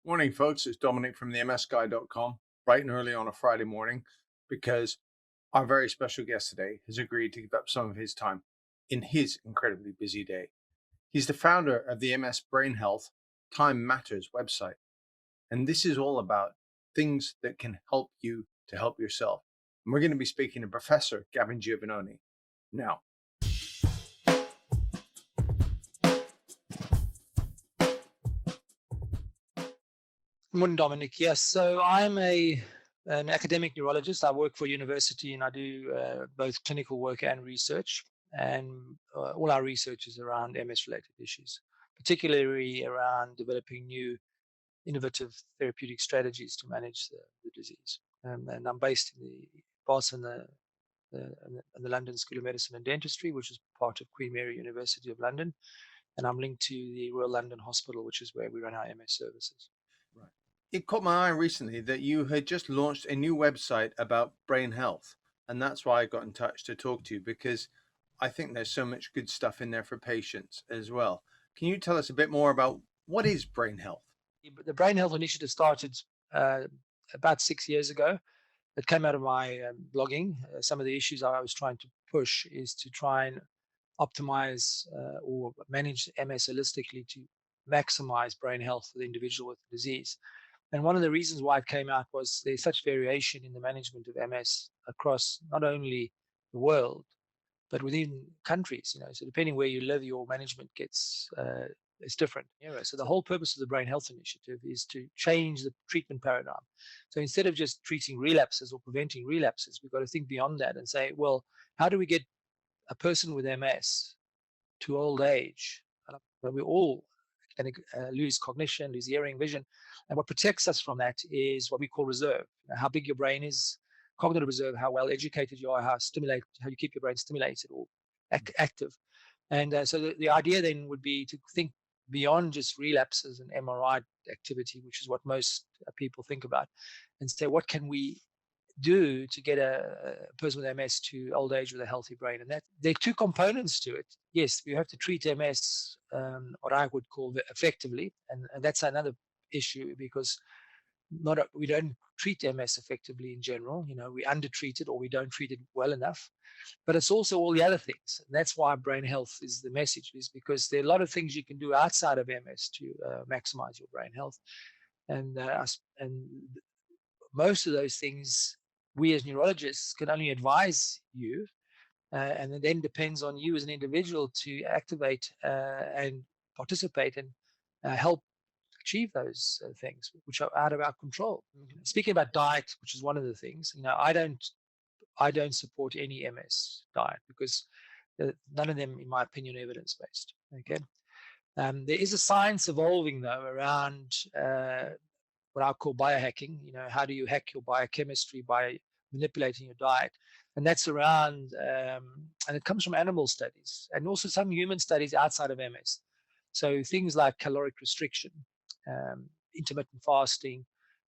Morning, folks. It's Dominic from theMSguide.com, bright and early on a Friday morning, because our very special guest today has agreed to give up some of his time in his incredibly busy day. He's the founder of the MS Brain Health Time Matters website. And this is all about things that can help you to help yourself. And we're going to be speaking to Professor Gavin Giovannoni now. Morning, Dominic. Yes, so I'm an academic neurologist. I work for a university and I do both clinical work and research. And all our research is around MS-related issues, particularly around developing new innovative therapeutic strategies to manage the disease. And I'm based in the Barts in the London School of Medicine and Dentistry, which is part of Queen Mary University of London. And I'm linked to the Royal London Hospital, which is where we run our MS services. Right. It caught my eye recently that you had just launched a new website about brain health. And that's why I got in touch to talk to you, because I think there's so much good stuff in there for patients as well. Can you tell us a bit more about what is brain health? The Brain Health Initiative started about 6 years ago. It came out of my blogging. Some of the issues I was trying to push is to try and optimize or manage MS holistically to maximize brain health for the individual with the disease. And one of the reasons why it came out was there's such variation in the management of MS across not only the world, but within countries. So depending where you live, your management gets is different. So the whole purpose of the Brain Health Initiative is to change the treatment paradigm. So instead of just treating relapses or preventing relapses, we've got to think beyond that and say, well, how do we get a person with MS to old age, where we all can lose cognition, lose hearing, vision. And what protects us from that is what we call reserve. How big your brain is, cognitive reserve, how well educated you are, how you keep your brain stimulated or active. And so the idea then would be to think beyond just relapses and MRI activity, which is what most people think about, and say, what can we do to get a person with MS to old age with a healthy brain? And that there are two components to it. Yes, you have to treat MS, what I would call effectively, and that's another issue because we don't treat MS effectively in general. We undertreat it or we don't treat it well enough. But it's also all the other things. And that's why brain health is the message, is because there are a lot of things you can do outside of MS to maximize your brain health. And most of those things we as neurologists can only advise you, and it then depends on you as an individual to activate and participate and help achieve those things which are out of our control. Speaking about diet, which is one of the things, I don't support any MS diet because none of them, in my opinion, are evidence-based. Okay. There is a science evolving though around what I call biohacking. How do you hack your biochemistry by manipulating your diet? And that's around, and it comes from animal studies and also some human studies outside of MS. So things like caloric restriction, intermittent fasting,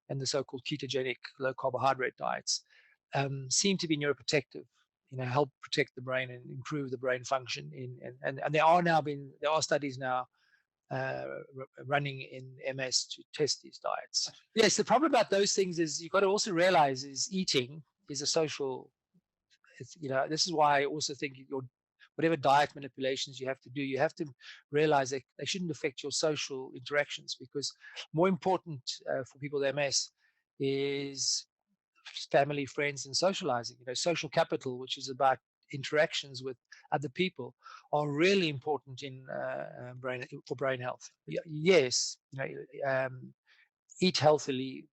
and the so-called ketogenic low carbohydrate diets seem to be neuroprotective. Help protect the brain and improve the brain function. And there are studies now running in MS to test these diets. Yes, the problem about those things is you've got to also realize is eating is a social. This is why I also think whatever diet manipulations you have to do, you have to realize that they shouldn't affect your social interactions, because more important for people with MS is family, friends, and socializing. Social capital, which is about interactions with other people, are really important for brain health. Yes, eat healthily,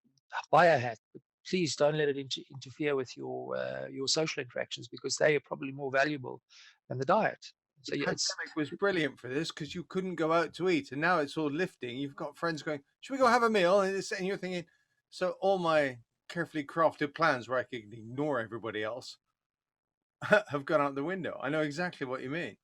biohack, but please don't let it interfere with your social interactions, because they are probably more valuable than the diet. So the pandemic was brilliant for this because you couldn't go out to eat, and now it's all lifting. You've got friends going, "Should we go have a meal?" And you're thinking, so all my carefully crafted plans where I could ignore everybody else have gone out the window. I know exactly what you mean.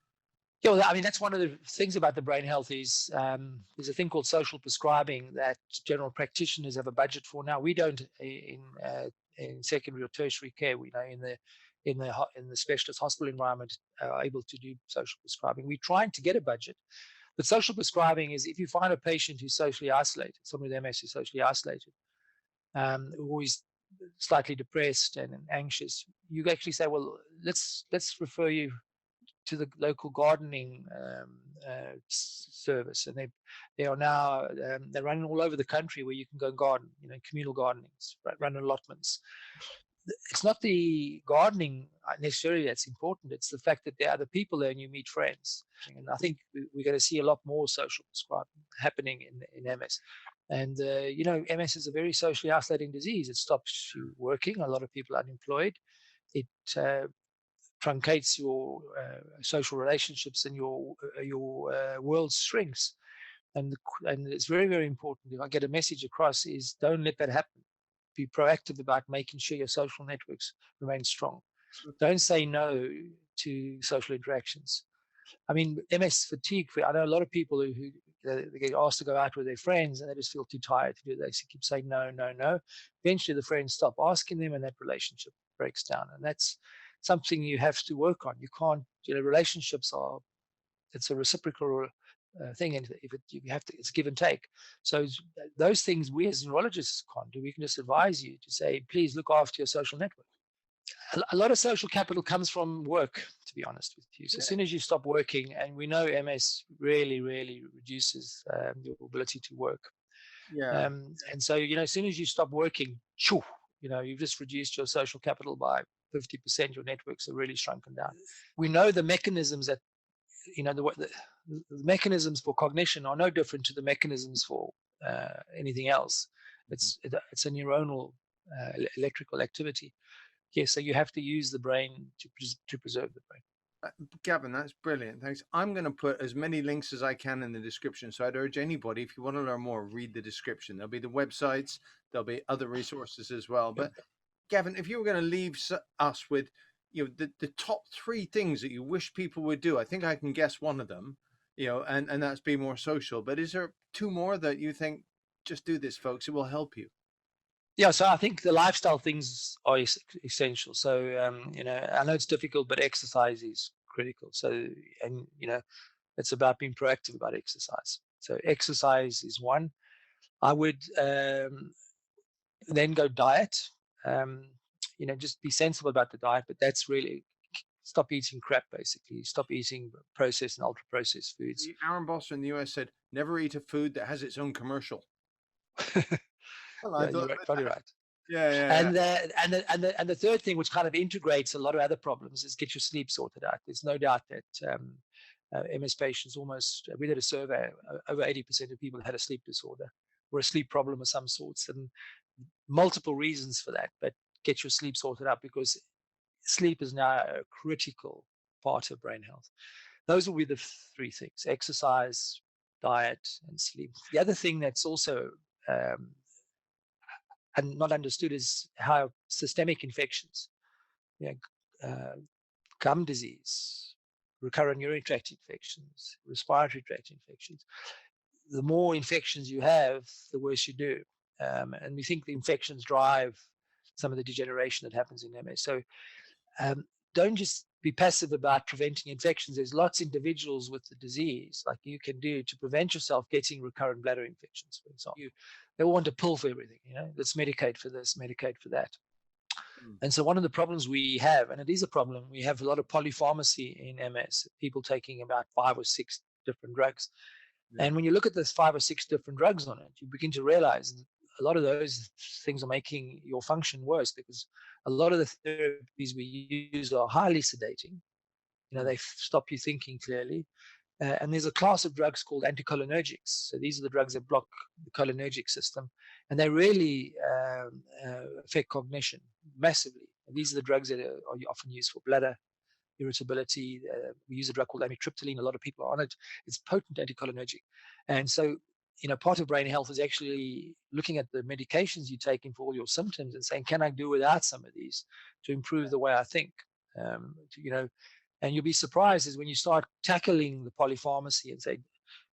Yeah, well, I mean, that's one of the things about the brain health is there's a thing called social prescribing that general practitioners have a budget for. Now we don't in secondary or tertiary care. We know in the specialist hospital environment are able to do social prescribing. We're trying to get a budget, But social prescribing is if you find a patient who's socially isolated, somebody with MS is socially isolated, who is slightly depressed and anxious, you actually say, well, let's refer you to the local gardening service, and they are now they're running all over the country where you can go garden, communal gardenings, run allotments. It's not the gardening necessarily that's important. It's the fact that there are other people there and you meet friends. And I think we're going to see a lot more social prescribing happening in MS. And, MS is a very socially isolating disease. It stops you working. A lot of people are unemployed. It truncates your social relationships, and your world shrinks. And it's very, very important. If I get a message across, is don't let that happen. Be proactive about making sure your social networks remain strong. Don't say no to social interactions. I mean, MS fatigue. I know a lot of people who they get asked to go out with their friends and they just feel too tired to do it. They keep saying no, no, no. Eventually, the friends stop asking them, and that relationship breaks down. And that's something you have to work on. You can't. Relationships are. It's a reciprocal thing, and if you have to, it's give and take. So those things we as neurologists can't do. We can just advise you to say, please look after your social network. A lot of social capital comes from work, to be honest with you. So as soon as you stop working, and we know MS really, really reduces your ability to work. Yeah. And so, as soon as you stop working, you've just reduced your social capital by 50%. Your networks are really shrunken down. We know the mechanisms that the mechanisms for cognition are no different to the mechanisms for anything else. It's a neuronal electrical activity. Yes, so you have to use the brain to preserve the brain. Gavin, that's brilliant. Thanks. I'm going to put as many links as I can in the description. So I'd urge anybody, if you want to learn more, read the description. There'll be the websites, there'll be other resources as well. But Gavin, if you were going to leave us with, the top 3 things that you wish people would do, I think I can guess one of them, and that's be more social. But is there 2 more that you think, just do this, folks, it will help you? Yeah, so I think the lifestyle things are essential. So, I know it's difficult, but exercise is critical. So, and, it's about being proactive about exercise. So exercise is one. I would then go diet. Just be sensible about the diet, but that's really stop eating crap, basically. Stop eating processed and ultra-processed foods. Aaron Bosser in the US said, never eat a food that has its own commercial. Yeah, you're probably right. Yeah. And the third thing, which kind of integrates a lot of other problems, is get your sleep sorted out. There's no doubt that MS patients we did a survey, over 80% of people had a sleep disorder or a sleep problem of some sorts, and multiple reasons for that. But get your sleep sorted out, because sleep is now a critical part of brain health. Those will be the 3 things: exercise, diet, and sleep. The other thing that's also and not understood is how systemic infections, gum disease, recurrent urinary tract infections, respiratory tract infections. The more infections you have, the worse you do. And we think the infections drive some of the degeneration that happens in MS. So don't just be passive about preventing infections. There's lots of individuals with the disease like you can do to prevent yourself getting recurrent bladder infections, for example. They want a pill for everything, let's medicate for this, medicate for that. And so one of the problems we have, and it is a problem, we have a lot of polypharmacy in MS, people taking about 5 or 6 different drugs. And when you look at those 5 or 6 different drugs on it, you begin to realize a lot of those things are making your function worse, because a lot of the therapies we use are highly sedating. They stop you thinking clearly. And there's a class of drugs called anticholinergics. So these are the drugs that block the cholinergic system, and they really affect cognition massively. And these are the drugs that are often used for bladder irritability. We use a drug called amitriptyline. A lot of people are on it. It's potent anticholinergic. And so, part of brain health is actually looking at the medications you're taking for all your symptoms and saying, can I do without some of these to improve the way I think? And you'll be surprised is when you start tackling the polypharmacy and say,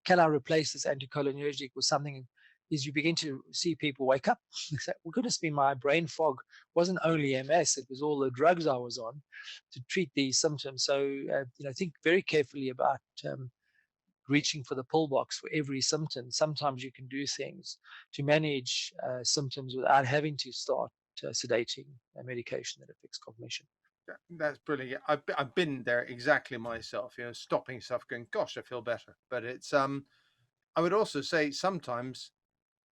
can I replace this anticholinergic with something, is you begin to see people wake up. They say, well, goodness me, my brain fog wasn't only MS, it was all the drugs I was on to treat these symptoms. So, think very carefully about reaching for the pill box for every symptom. Sometimes you can do things to manage symptoms without having to start sedating a medication that affects cognition. That's brilliant. Yeah, I've been there exactly myself. Stopping stuff, going, "Gosh, I feel better." But it's I would also say sometimes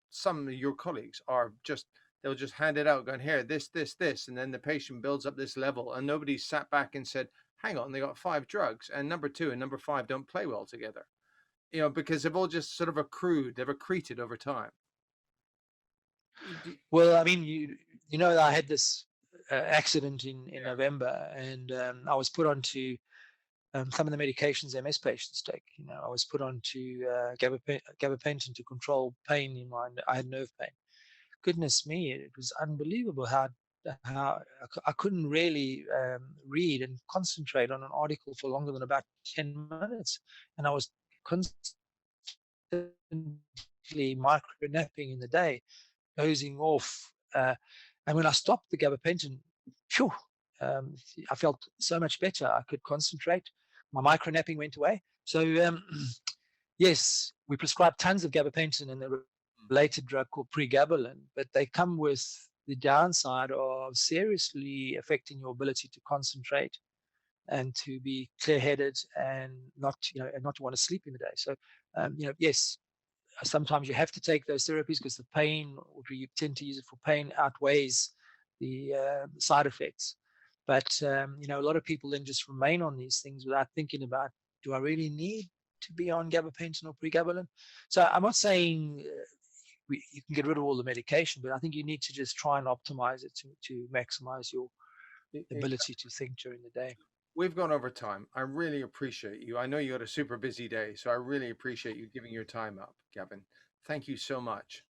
some of your colleagues are just they'll just hand it out, going, "Here, this," and then the patient builds up this level, and nobody's sat back and said, "Hang on, they got 5 drugs, and number 2 and number 5 don't play well together." Because they've all just sort of they've accreted over time. Well, I mean, you know, I had this accident in Yeah. November, and I was put onto some of the medications MS patients take. You know, I was put onto gabapentin to control pain in my. I had nerve pain. Goodness me, it was unbelievable how I couldn't really read and concentrate on an article for longer than about 10 minutes, and I was constantly micro napping in the day, dozing off. And when I stopped the gabapentin, phew, um, I felt so much better. I could concentrate. My micro napping went away. So yes, we prescribe tons of gabapentin and the related drug called pregabalin, but they come with the downside of seriously affecting your ability to concentrate and to be clear-headed and not, and not to want to sleep in the day. So, yes, sometimes you have to take those therapies because the pain, or you tend to use it for pain, outweighs the side effects. But a lot of people then just remain on these things without thinking about, do I really need to be on gabapentin or pregabalin? So I'm not saying you can get rid of all the medication, but I think you need to just try and optimize it to maximize your ability to think during the day. We've gone over time. I really appreciate you. I know you had a super busy day, so I really appreciate you giving your time up, Gavin. Thank you so much.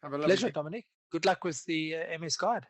Have a lovely Pleasure, day. Dominic. Good luck with the MS Guide.